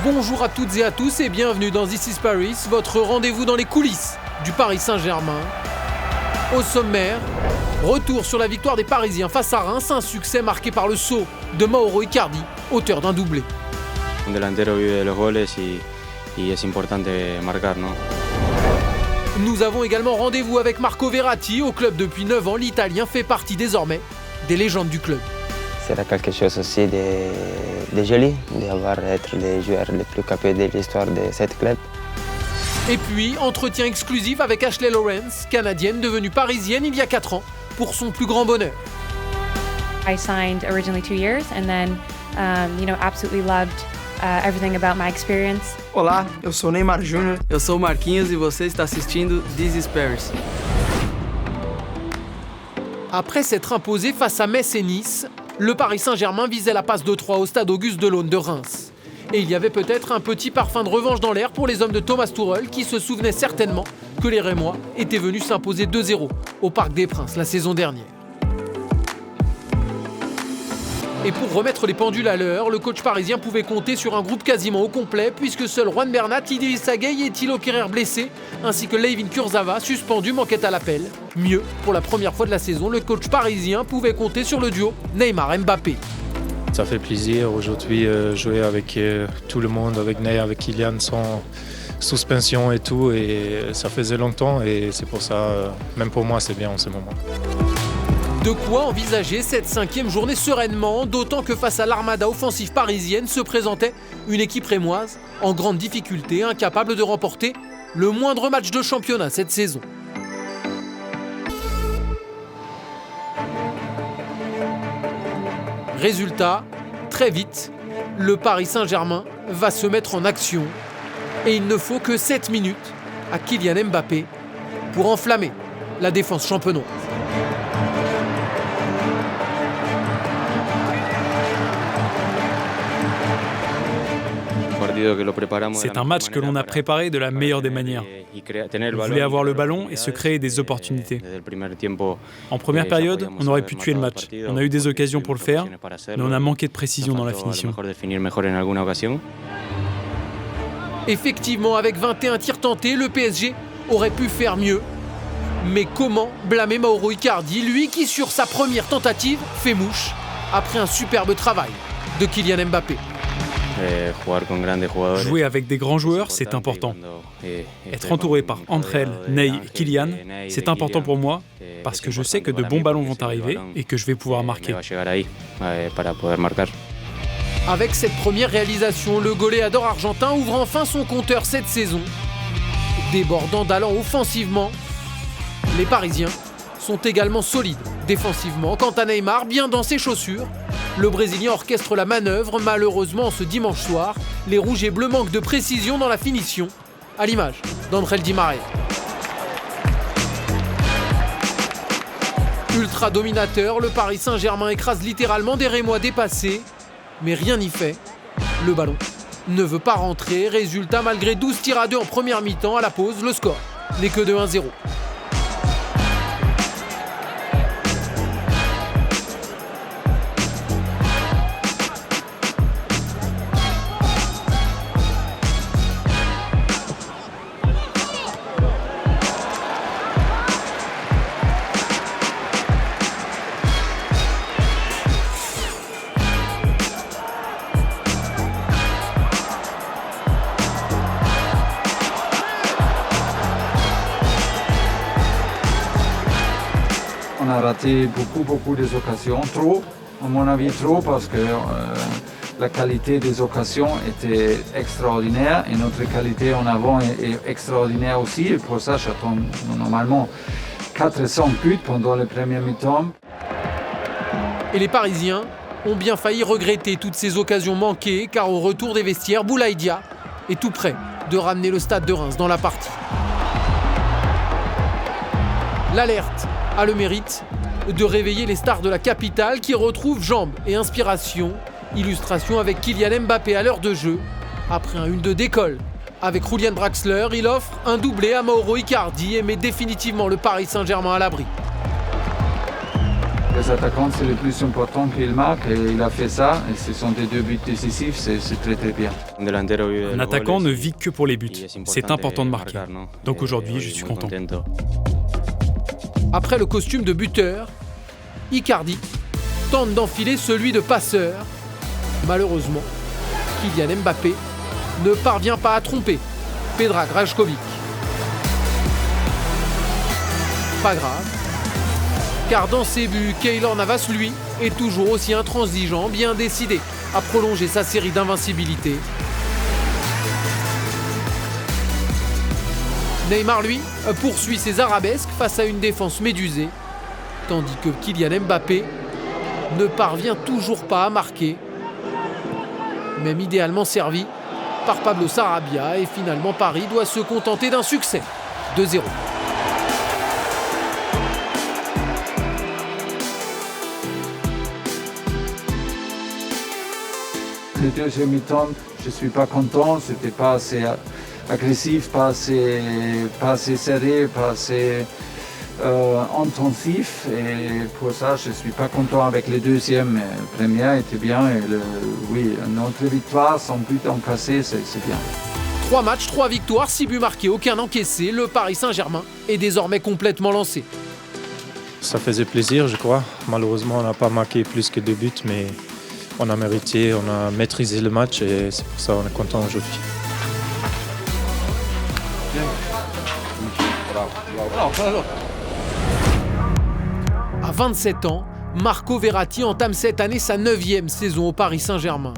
Bonjour à toutes et à tous et bienvenue dans This is Paris, votre rendez-vous dans les coulisses du Paris Saint-Germain. Au sommaire, retour sur la victoire des Parisiens face à Reims, un succès marqué par le saut de Mauro Icardi, auteur d'un doublé. Un delantero vive de los goles y es importante marcar, ¿no? Nous avons également rendez-vous avec Marco Verratti. Au club depuis 9 ans, l'Italien fait partie désormais des légendes du club. C'est quelque chose aussi de joli, d'être les joueurs les plus capables de l'histoire de ce club. Et puis, entretien exclusif avec Ashley Lawrence, canadienne devenue parisienne il y a 4 ans, pour son plus grand bonheur. I signed originally 2 years and then, absolutely loved everything about my experience. Olá, eu sou Neymar Júnior. Eu sou o Marquinhos e você está assistindo This is Paris. Après s'être imposé face à Metz et Nice, le Paris Saint-Germain visait la passe de 3 au stade Auguste-Delaune de Reims. Et il y avait peut-être un petit parfum de revanche dans l'air pour les hommes de Thomas Tuchel qui se souvenaient certainement que les Rémois étaient venus s'imposer 2-0 au Parc des Princes la saison dernière. Et pour remettre les pendules à l'heure, le coach parisien pouvait compter sur un groupe quasiment au complet puisque seuls Juan Bernat, Idrissa Gueye et Thilo Kehrer blessés, ainsi que Layvin Kurzawa suspendu manquaient à l'appel. Mieux, pour la première fois de la saison, le coach parisien pouvait compter sur le duo Neymar-Mbappé. Ça fait plaisir aujourd'hui jouer avec tout le monde, avec Ney, avec Kylian, sans suspension et tout. Et ça faisait longtemps et c'est pour ça, même pour moi, c'est bien en ce moment. De quoi envisager cette 5e journée sereinement, d'autant que face à l'armada offensive parisienne se présentait une équipe rémoise en grande difficulté, incapable de remporter le moindre match de championnat cette saison. Résultat, très vite, le Paris Saint-Germain va se mettre en action et il ne faut que 7 minutes à Kylian Mbappé pour enflammer la défense champenoise. C'est un match que l'on a préparé de la meilleure des manières. On voulait avoir le ballon et se créer des opportunités. En première période, on aurait pu tuer le match. On a eu des occasions pour le faire, mais on a manqué de précision dans la finition. Effectivement, avec 21 tirs tentés, le PSG aurait pu faire mieux. Mais comment blâmer Mauro Icardi, lui qui sur sa première tentative fait mouche après un superbe travail de Kylian Mbappé. Jouer avec des grands joueurs, c'est important. Être entouré par André, Ney et Kylian, c'est important pour moi parce que je sais que de bons ballons vont arriver et que je vais pouvoir marquer. Avec cette première réalisation, le goléador argentin ouvre enfin son compteur cette saison. Débordant d'allant offensivement, les Parisiens sont également solides défensivement. Quant à Neymar, bien dans ses chaussures, le Brésilien orchestre la manœuvre. Malheureusement, ce dimanche soir, les rouges et bleus manquent de précision dans la finition, à l'image d'André Di Maria. Ultra dominateur, le Paris Saint-Germain écrase littéralement des Rémois dépassés, mais rien n'y fait. Le ballon ne veut pas rentrer. Résultat, malgré 12 tirs à 2 en première mi-temps, à la pause, le score n'est que de 1-0. On a raté beaucoup des occasions, trop, à mon avis trop, parce que la qualité des occasions était extraordinaire et notre qualité en avant est extraordinaire aussi. Et pour ça, j'attends normalement 400 buts pendant le premier mi-temps. Et les Parisiens ont bien failli regretter toutes ces occasions manquées, car au retour des vestiaires, Boulaye Dia est tout près de ramener le stade de Reims dans la partie. L'alerte a le mérite de réveiller les stars de la capitale qui retrouvent jambes et inspiration. Illustration avec Kylian Mbappé à l'heure de jeu. Après un 1-2 d'école avec Julian Draxler, il offre un doublé à Mauro Icardi et met définitivement le Paris Saint-Germain à l'abri. Les attaquants, c'est le plus important qu'ils marquent et il a fait ça. Et ce sont des 2 buts décisifs, c'est très très bien. Un attaquant ne vit que pour les buts. C'est important de marquer. Donc aujourd'hui, je suis content. Après le costume de buteur, Icardi tente d'enfiler celui de passeur. Malheureusement, Kylian Mbappé ne parvient pas à tromper Predrag Rajkovic. Pas grave, car dans ses buts, Keylor Navas, lui, est toujours aussi intransigeant, bien décidé à prolonger sa série d'invincibilité. Neymar, lui, poursuit ses arabesques face à une défense médusée, tandis que Kylian Mbappé ne parvient toujours pas à marquer, même idéalement servi par Pablo Sarabia, et finalement Paris doit se contenter d'un succès, 2-0. Le deuxième mi-temps, je ne suis pas content, c'était pas assez agressif, pas assez serré, pas assez intensif. Et pour ça, je ne suis pas content avec le deuxième. Le premier était bien et oui, notre victoire sans but encaissé, c'est bien. 3 matchs, 3 victoires, 6 buts marqués, aucun encaissé. Le Paris Saint-Germain est désormais complètement lancé. Ça faisait plaisir, je crois. Malheureusement, on n'a pas marqué plus que 2 buts, mais on a mérité, on a maîtrisé le match et c'est pour ça qu'on est content aujourd'hui. À 27 ans, Marco Verratti entame cette année sa 9e saison au Paris Saint-Germain.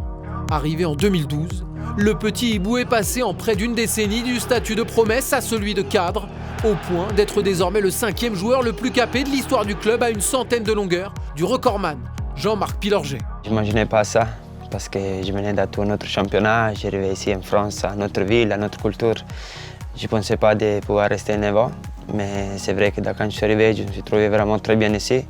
Arrivé en 2012, le petit hibou est passé en près d'une décennie du statut de promesse à celui de cadre, au point d'être désormais le 5e joueur le plus capé de l'histoire du club à une centaine de longueurs du recordman, Jean-Marc Pilorget. Je n'imaginais pas ça, parce que je venais d'un tout autre championnat, j'arrivais ici en France, à notre ville, à notre culture. Je ne pensais pas de pouvoir rester 9 ans, mais c'est vrai que quand je suis arrivé, je me suis trouvé vraiment très bien ici.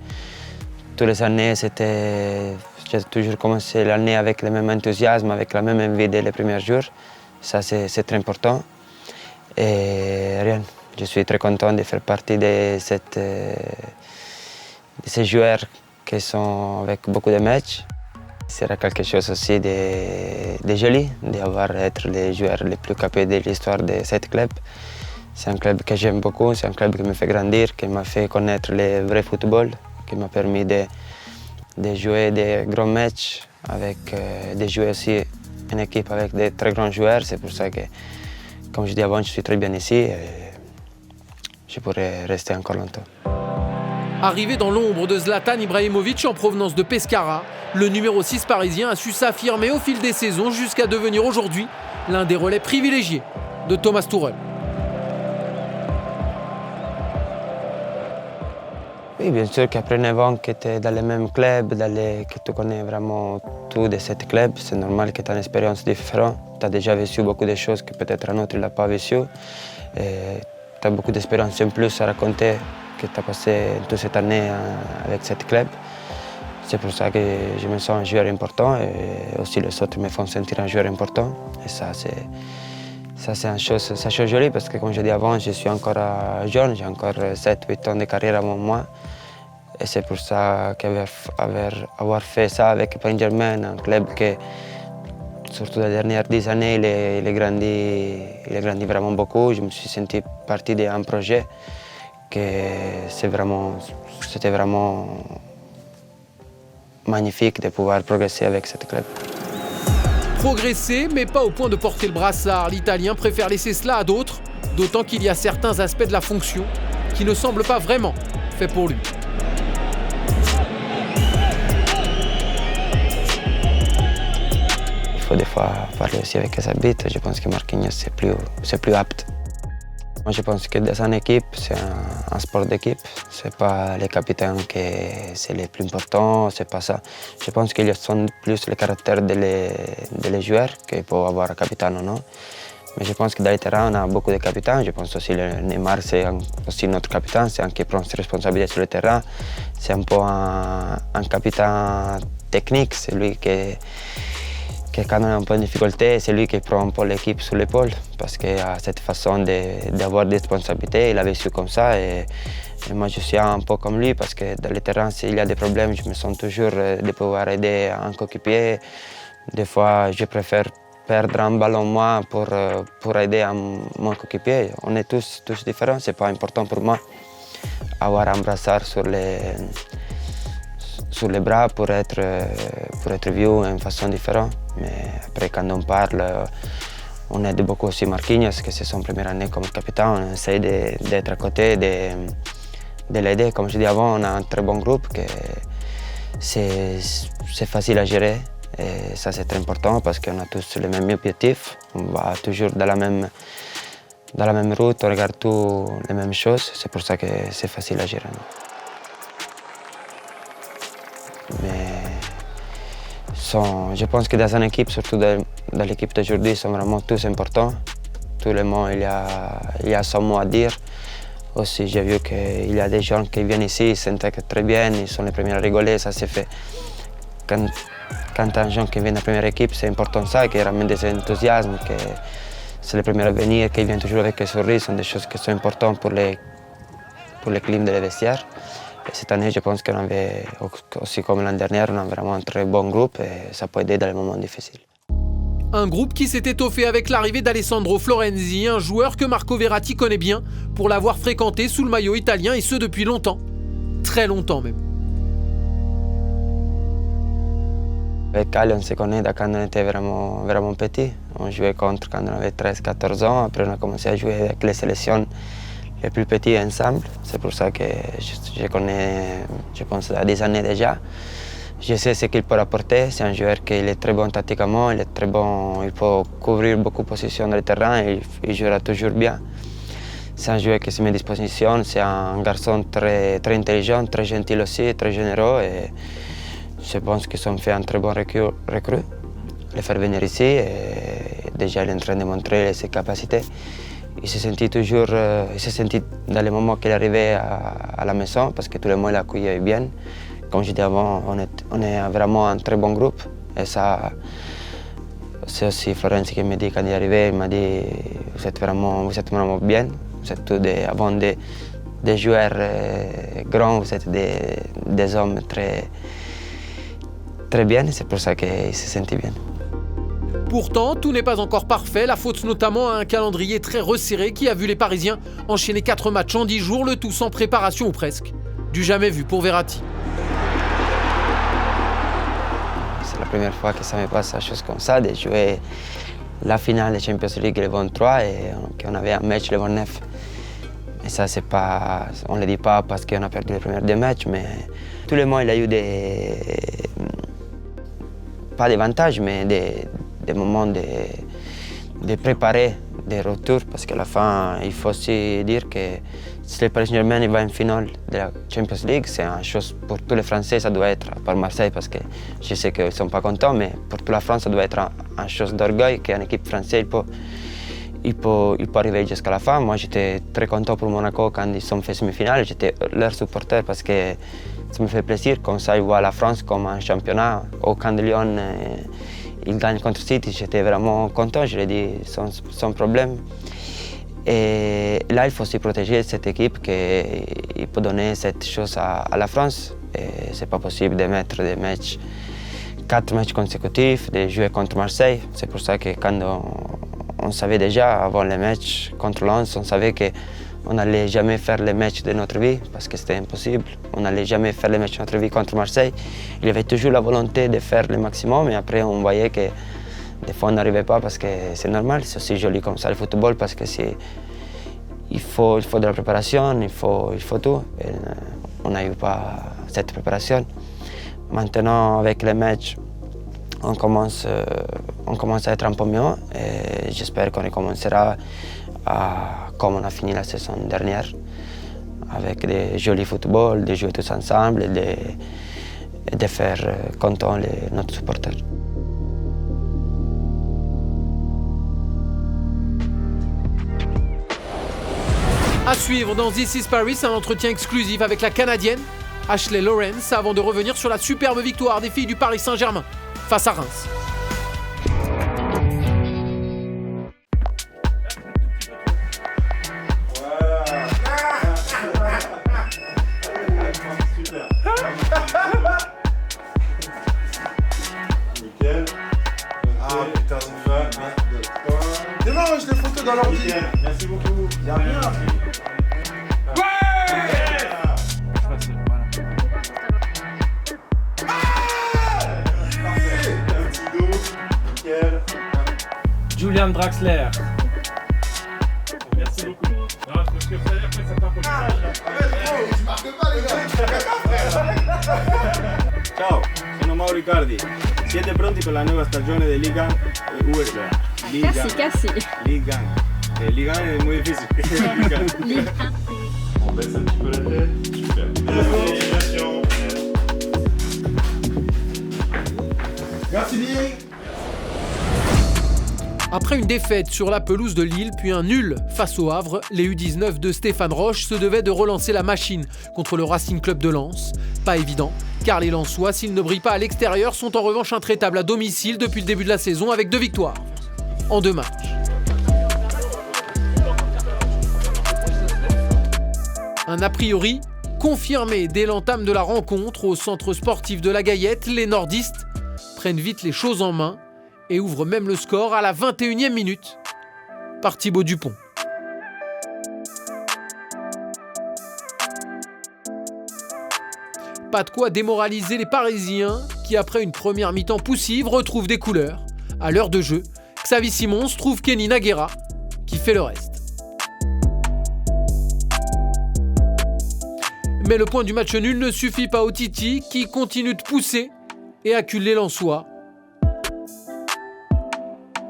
Toutes les années, j'ai toujours commencé l'année avec le même enthousiasme, avec la même envie dès les premiers jours. Ça, c'est très important. Et rien, je suis très content de faire partie de ces joueurs qui sont avec beaucoup de matchs. Ce sera quelque chose aussi de joli, d'être les joueurs les plus capés de l'histoire de ce club. C'est un club que j'aime beaucoup, c'est un club qui me fait grandir, qui m'a fait connaître le vrai football, qui m'a permis de jouer des grands matchs, de jouer aussi en équipe avec de très grands joueurs. C'est pour ça que, comme je dis avant, je suis très bien ici et je pourrais rester encore longtemps. Arrivé dans l'ombre de Zlatan Ibrahimovic en provenance de Pescara, le numéro 6 parisien a su s'affirmer au fil des saisons jusqu'à devenir aujourd'hui l'un des relais privilégiés de Thomas Tuchel. Oui, bien sûr qu'après 9 ans que tu es dans le même club, que tu connais vraiment tout de ce club, c'est normal que tu as une expérience différente. Tu as déjà vécu beaucoup de choses que peut-être un autre ne l'a pas vécu. Tu as beaucoup d'expérience en plus à raconter que tu as passé toute cette année avec ce club. C'est pour ça que je me sens un joueur important et aussi les autres me font sentir un joueur important. Et ça, c'est une chose jolie parce que, comme je dis avant, je suis encore jeune, j'ai encore 7-8 ans de carrière avant moi. Et c'est pour ça qu'avoir fait ça avec Paris Saint-Germain, un club qui, surtout les dernières 10 années, il a grandi vraiment beaucoup. Je me suis senti partie d'un projet que c'était vraiment magnifique de pouvoir progresser avec ce club. Progresser, mais pas au point de porter le brassard. L'Italien préfère laisser cela à d'autres, d'autant qu'il y a certains aspects de la fonction qui ne semblent pas vraiment faits pour lui. Il faut des fois parler aussi avec les arbitres. Je pense que Marquinhos c'est plus apte. Moi, je pense que dans une équipe, c'est un sport d'équipe. C'est pas les capitaines qui c'est le plus important, c'est pas ça. Je pense qu'ils sont plus le caractère des joueurs qu'il peut avoir un capitaine ou non. Mais je pense que dans le terrain, on a beaucoup de capitaines. Je pense aussi que Neymar, c'est aussi notre capitaine, c'est un qui prend ses responsabilités sur le terrain. C'est un peu un capitaine technique, c'est lui qui que quand on est un peu en difficulté, c'est lui qui prend un peu l'équipe sur l'épaule parce qu'il a cette façon d'avoir des responsabilités, il avait su comme ça et moi je suis un peu comme lui parce que dans le terrain s'il y a des problèmes, je me sens toujours de pouvoir aider un coéquipier. Des fois je préfère perdre un ballon moi pour aider mon coéquipier. On est tous différents, c'est pas important pour moi avoir un brassard sur les bras pour être vu d'une façon différente. Mais après, quand on parle, on aide beaucoup aussi Marquinhos, que c'est son première année comme capitaine. On essaie d'être à côté, de l'aider. Comme je dis avant, on a un très bon groupe, que c'est facile à gérer. Et ça, c'est très important parce qu'on a tous les mêmes objectifs. On va toujours dans la même route, on regarde tous les mêmes choses. C'est pour ça que c'est facile à gérer. Mais je pense que dans une équipe, surtout dans l'équipe d'aujourd'hui, ils sont vraiment tous importants. Tout le monde, il y a son mot à dire. Aussi, j'ai vu qu'il y a des gens qui viennent ici, ils s'intègrent très bien, ils sont les premiers à rigoler, ça c'est fait. Quand un jeune qui vient de la première équipe, c'est important ça, qu'il ramène des enthousiasmes, que c'est les premiers à venir, qu'ils viennent toujours avec un sourire, ce sont des choses qui sont importantes pour le climat des vestiaires. Et cette année, je pense qu'on avait, aussi comme l'année dernière, on a vraiment un très bon groupe et ça peut aider dans les moments difficiles. Un groupe qui s'est étoffé avec l'arrivée d'Alessandro Florenzi, un joueur que Marco Verratti connaît bien pour l'avoir fréquenté sous le maillot italien et ce depuis longtemps. Très longtemps même. Avec Calle, on se connaît quand on était vraiment, vraiment petit. On jouait contre quand on avait 13-14 ans. Après, on a commencé à jouer avec les sélections les plus petits ensemble. C'est pour ça que je connais, je pense, à des années déjà. Je sais ce qu'il peut apporter. C'est un joueur qui est très bon tactiquement, il est très bon, il peut couvrir beaucoup de positions dans le terrain et il jouera toujours bien. C'est un joueur qui se met à disposition, c'est un garçon très, très intelligent, très gentil aussi, très généreux. Et je pense qu'ils ont fait un très bon recrue. Le faire venir ici, et déjà il est en train de montrer ses capacités. Il s'est senti toujours, dans les moments qu'il arrivait à la maison, parce que tout le monde l'accueillait bien. Comme je disais avant, on est vraiment un très bon groupe. Et ça, c'est aussi Florenzi qui m'a dit quand il est arrivé, il m'a dit vous êtes vraiment bien. Vous êtes tous des joueurs grands, vous êtes des hommes très bien. C'est pour ça qu'il s'est senti bien. Pourtant, tout n'est pas encore parfait, la faute notamment à un calendrier très resserré qui a vu les Parisiens enchaîner 4 matchs en 10 jours, le tout sans préparation ou presque. Du jamais vu pour Verratti. C'est la première fois que ça me passe une chose comme ça, de jouer la finale de Champions League le 23 et qu'on avait un match le 29. Et ça, c'est pas, on ne le dit pas parce qu'on a perdu les premiers 2 matchs, mais tout le monde il a eu pas d'avantages, mais des moments de préparer des retours, parce qu'à la fin, il faut aussi dire que si le Paris Saint-Germain va en finale de la Champions League, c'est une chose pour tous les Français, ça doit être, à part Marseille, parce que je sais qu'ils ne sont pas contents, mais pour toute la France, ça doit être une chose d'orgueil qu'une équipe française il peut arriver jusqu'à la fin. Moi, j'étais très content pour Monaco quand ils sont fait semi-finale, j'étais leur supporter parce que ça me fait plaisir, comme ça, ils voient la France comme un championnat. Ou quand Lyon il gagne contre City, j'étais vraiment content, je l'ai dit sans problème. Et là, il faut aussi protéger cette équipe qui peut donner cette chose à la France. Et c'est pas possible de mettre 4 matchs consécutifs, de jouer contre Marseille. C'est pour ça que quand on savait déjà, avant le match contre Lens, on savait qu'on n'allait jamais faire les matchs de notre vie, parce que c'était impossible. On n'allait jamais faire les matchs de notre vie contre Marseille. Il y avait toujours la volonté de faire le maximum, mais après on voyait que des fois on n'arrivait pas, parce que c'est normal, c'est aussi joli comme ça le football, parce que il faut de la préparation, il faut tout. Et on n'a eu pas cette préparation. Maintenant, avec les matchs, on commence à être un peu mieux et j'espère qu'on recommencera comme on a fini la saison dernière, avec des jolis footballs, de jouer tous ensemble et de faire content notre supporter. À suivre dans This is Paris, un entretien exclusif avec la Canadienne Ashley Lawrence avant de revenir sur la superbe victoire des filles du Paris Saint-Germain face à Reims. dans l'ordi. Merci beaucoup. Y'a rien. Julian Draxler. Merci beaucoup. Non, parce que après ça part pour le Tu marques pas, les gars. Ciao, sono Mauro Icardi. Siete pronti per la nuova stagione di Liga UEFA? Casi. Liga. Liga è muy difícil. On baisse un petit peu la tête. Super. Félicitations. Merci, Lille. Après une défaite sur la pelouse de Lille, puis un nul face au Havre, les U19 de Stéphane Roche se devaient de relancer la machine contre le Racing Club de Lens. Pas évident, car les Lensois, s'ils ne brillent pas à l'extérieur, sont en revanche intraitables à domicile depuis le début de la saison avec 2 victoires en 2 matchs. Un a priori confirmé dès l'entame de la rencontre au centre sportif de la Gaillette, les nordistes prennent vite les choses en main et ouvrent même le score à la 21e minute par Thibaut Dupont. Pas de quoi démoraliser les Parisiens qui, après une première mi-temps poussive, retrouvent des couleurs. À l'heure de jeu, Xavi Simons trouve Kenny Naguera qui fait le reste. Mais le point du match nul ne suffit pas au Titi qui continue de pousser et accule les Lensois.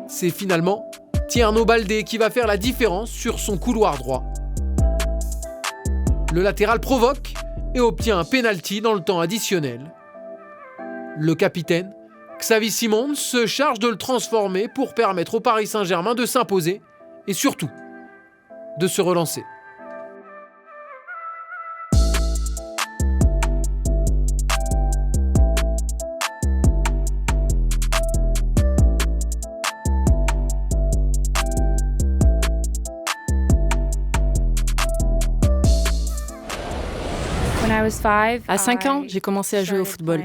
C'est finalement Tierno Baldé qui va faire la différence sur son couloir droit. Le latéral provoque et obtient un pénalty dans le temps additionnel. Le capitaine, Xavi Simons, se charge de le transformer pour permettre au Paris Saint-Germain de s'imposer et surtout de se relancer. À 5 ans, j'ai commencé à jouer au football.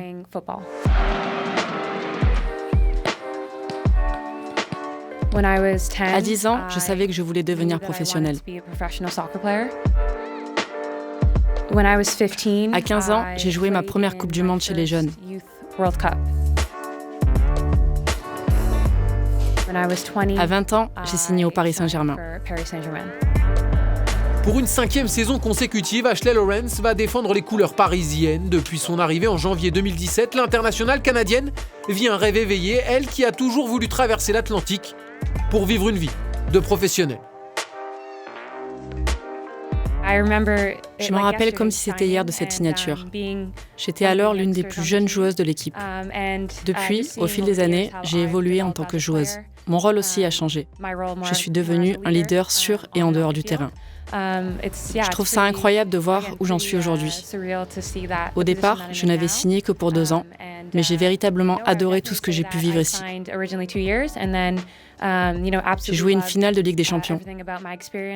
À 10 ans, je savais que je voulais devenir professionnelle. À 15 ans, j'ai joué ma première Coupe du Monde chez les jeunes. À 20 ans, j'ai signé au Paris Saint-Germain. Pour une 5e saison consécutive, Ashley Lawrence va défendre les couleurs parisiennes. Depuis son arrivée en janvier 2017, l'internationale canadienne vit un rêve éveillé, elle qui a toujours voulu traverser l'Atlantique pour vivre une vie de professionnelle. Je me rappelle comme si c'était hier de cette signature. J'étais alors l'une des plus jeunes joueuses de l'équipe. Depuis, au fil des années, j'ai évolué en tant que joueuse. Mon rôle aussi a changé. Je suis devenue un leader sur et en dehors du terrain. Je trouve ça incroyable de voir où j'en suis aujourd'hui. Au départ, je n'avais signé que pour 2 ans, mais j'ai véritablement adoré tout ce que j'ai pu vivre ici. J'ai joué une finale de Ligue des Champions.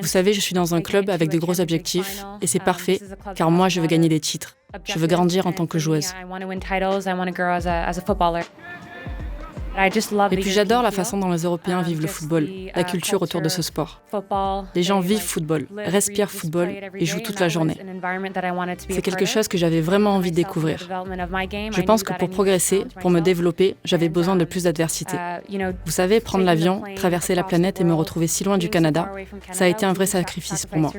Vous savez, je suis dans un club avec de gros objectifs et c'est parfait car moi je veux gagner des titres. Je veux grandir en tant que joueuse. Et puis j'adore la façon dont les Européens vivent le football, la culture autour de ce sport. Les gens vivent football, respirent football et jouent toute la journée. C'est quelque chose que j'avais vraiment envie de découvrir. Je pense que pour progresser, pour me développer, j'avais besoin de plus d'adversité. Vous savez, prendre l'avion, traverser la planète et me retrouver si loin du Canada, ça a été un vrai sacrifice pour moi.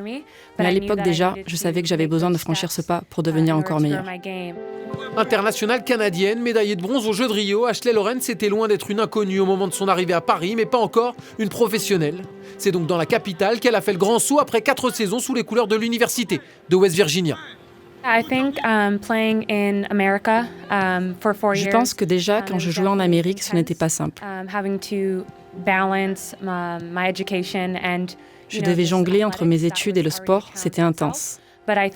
Mais à l'époque déjà, je savais que j'avais besoin de franchir ce pas pour devenir encore meilleure. Internationale canadienne, médaillée de bronze aux Jeux de Rio, Ashley Lawrence était loin d'être une inconnue au moment de son arrivée à Paris, mais pas encore une professionnelle. C'est donc dans la capitale qu'elle a fait le grand saut après 4 saisons sous les couleurs de l'université de West Virginia. Je pense que déjà, quand je jouais en Amérique, ce n'était pas simple. Je devais jongler entre mes études et le sport, c'était intense. Mais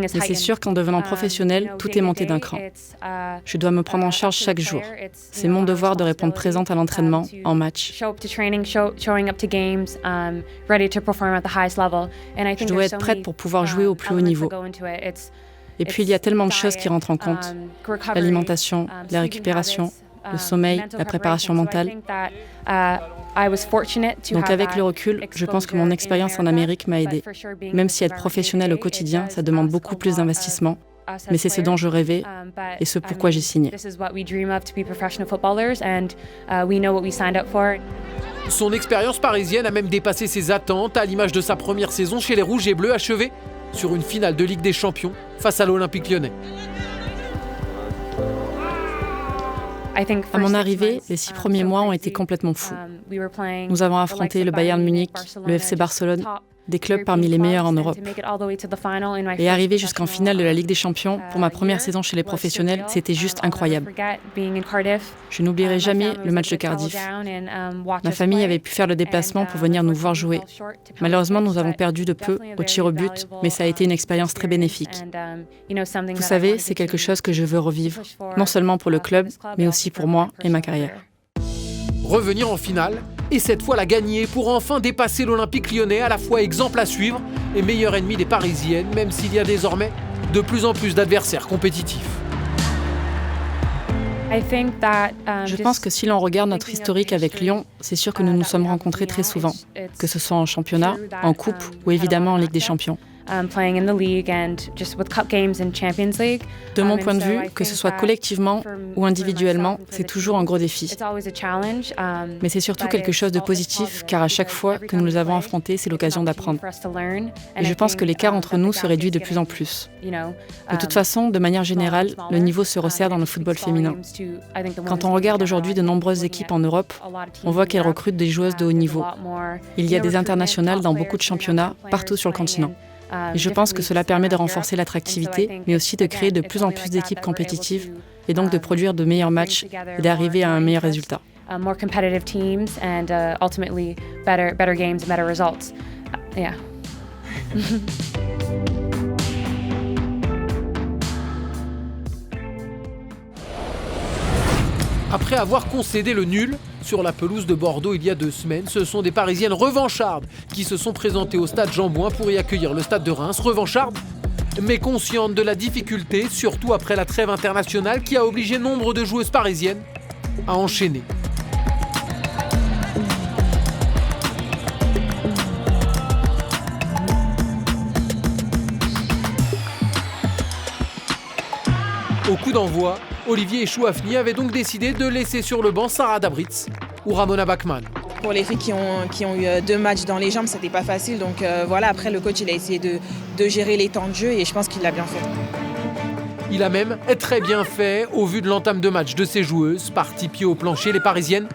c'est sûr qu'en devenant professionnelle, tout est monté d'un cran. Je dois me prendre en charge chaque jour. C'est mon devoir de répondre présente à l'entraînement, en match. Je dois être prête pour pouvoir jouer au plus haut niveau. Et puis il y a tellement de choses qui rentrent en compte. L'alimentation, la récupération, le sommeil, la préparation mentale. Donc avec le recul, je pense que mon expérience en Amérique m'a aidée. Même si être professionnel au quotidien, ça demande beaucoup plus d'investissement. Mais c'est ce dont je rêvais et ce pourquoi j'ai signé. Son expérience parisienne a même dépassé ses attentes, à l'image de sa première saison chez les Rouges et Bleus, achevée sur une finale de Ligue des Champions face à l'Olympique Lyonnais. À mon arrivée, les 6 premiers mois ont été complètement fous. Nous avons affronté le Bayern Munich, le FC Barcelone, des clubs parmi les meilleurs en Europe. Et arriver jusqu'en finale de la Ligue des Champions, pour ma première saison chez les professionnels, c'était juste incroyable. Je n'oublierai jamais le match de Cardiff. Ma famille avait pu faire le déplacement pour venir nous voir jouer. Malheureusement, nous avons perdu de peu au tir au but, mais ça a été une expérience très bénéfique. Vous savez, c'est quelque chose que je veux revivre, non seulement pour le club, mais aussi pour moi et ma carrière. Revenir en finale, et cette fois la gagner pour enfin dépasser l'Olympique Lyonnais, à la fois exemple à suivre et meilleur ennemi des Parisiennes, même s'il y a désormais de plus en plus d'adversaires compétitifs. Je pense que si l'on regarde notre historique avec Lyon, c'est sûr que nous nous sommes rencontrés très souvent, que ce soit en championnat, en coupe ou évidemment en Ligue des Champions. De mon point de vue, que ce soit collectivement ou individuellement, c'est toujours un gros défi. Mais c'est surtout quelque chose de positif, car à chaque fois que nous les avons affrontés, c'est l'occasion d'apprendre. Et je pense que l'écart entre nous se réduit de plus en plus. De toute façon, de manière générale, le niveau se resserre dans le football féminin. Quand on regarde aujourd'hui de nombreuses équipes en Europe, on voit qu'elles recrutent des joueuses de haut niveau. Il y a des internationales dans beaucoup de championnats, partout sur le continent. Et je pense que cela permet de renforcer l'attractivité, mais aussi de créer de plus en plus d'équipes compétitives et donc de produire de meilleurs matchs et d'arriver à un meilleur résultat. Après avoir concédé le nul sur la pelouse de Bordeaux il y a 2 semaines, ce sont des Parisiennes revanchardes qui se sont présentées au stade Jean-Bouin pour y accueillir le stade de Reims. Revanchardes, mais conscientes de la difficulté, surtout après la trêve internationale qui a obligé nombre de joueuses parisiennes à enchaîner. Au coup d'envoi, Olivier Chouafni avait donc décidé de laisser sur le banc Sarah Dabritz ou Ramona Bachmann. Pour les filles qui ont eu 2 matchs dans les jambes, c'était pas facile. Donc voilà, après le coach il a essayé de gérer les temps de jeu et je pense qu'il l'a bien fait. Il a même très bien fait au vu de l'entame de match de ses joueuses. Parties pied au plancher, les Parisiennes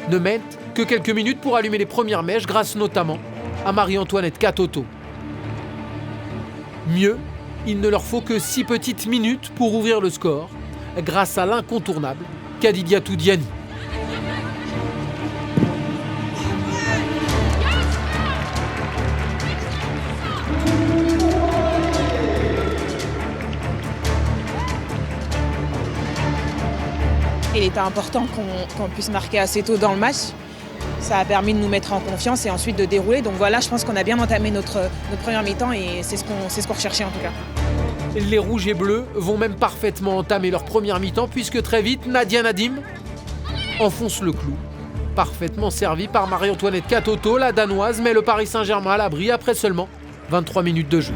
ne mettent que quelques minutes pour allumer les premières mèches grâce notamment à Marie-Antoinette Katoto. Mieux, il ne leur faut que 6 petites minutes pour ouvrir le score grâce à l'incontournable Kadidiatou Diani. Il était important qu'on puisse marquer assez tôt dans le match. Ça a permis de nous mettre en confiance et ensuite de dérouler. Donc voilà, je pense qu'on a bien entamé notre première mi-temps et c'est ce qu'on recherchait en tout cas. Les Rouges et Bleus vont même parfaitement entamer leur première mi-temps puisque très vite, Nadia Nadim enfonce le clou. Parfaitement servi par Marie-Antoinette Katoto, la Danoise met le Paris Saint-Germain à l'abri après seulement 23 minutes de jeu.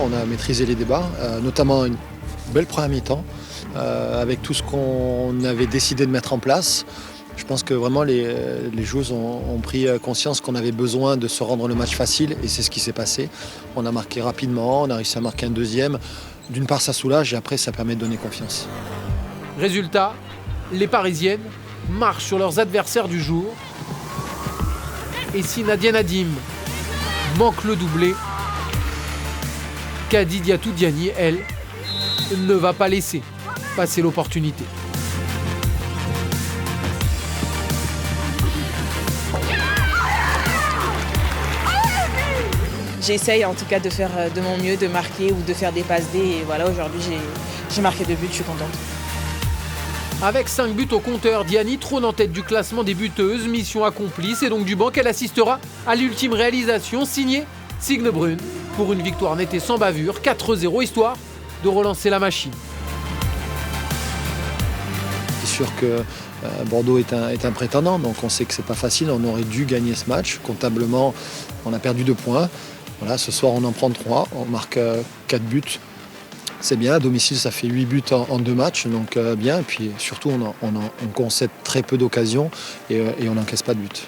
On a maîtrisé les débats, notamment une belle première mi-temps avec tout ce qu'on avait décidé de mettre en place. Je pense que vraiment les joueuses ont pris conscience qu'on avait besoin de se rendre le match facile et c'est ce qui s'est passé. On a marqué rapidement, on a réussi à marquer un deuxième. D'une part ça soulage et après ça permet de donner confiance. Résultat, les Parisiennes marchent sur leurs adversaires du jour. Et si Nadia Nadim manque le doublé, Kadidiatou Diani, elle, ne va pas laisser passer l'opportunité. J'essaye en tout cas de faire de mon mieux, de marquer ou de faire des passes D. Et voilà, aujourd'hui j'ai marqué 2 buts, je suis contente. Avec 5 buts au compteur, Diani trône en tête du classement des buteuses. Mission accomplie, c'est donc du banc qu'elle assistera à l'ultime réalisation signée Signe Brune pour une victoire nette et sans bavure, 4-0, histoire de relancer la machine. sûr que Bordeaux est un prétendant, donc on sait que c'est pas facile. On aurait dû gagner ce match. Comptablement, on a perdu 2 points. Voilà, ce soir, on en prend 3. On marque 4 buts. C'est bien. À domicile, ça fait 8 buts en 2 matchs, donc bien. Et puis surtout, on concède très peu d'occasions et on n'encaisse pas de buts.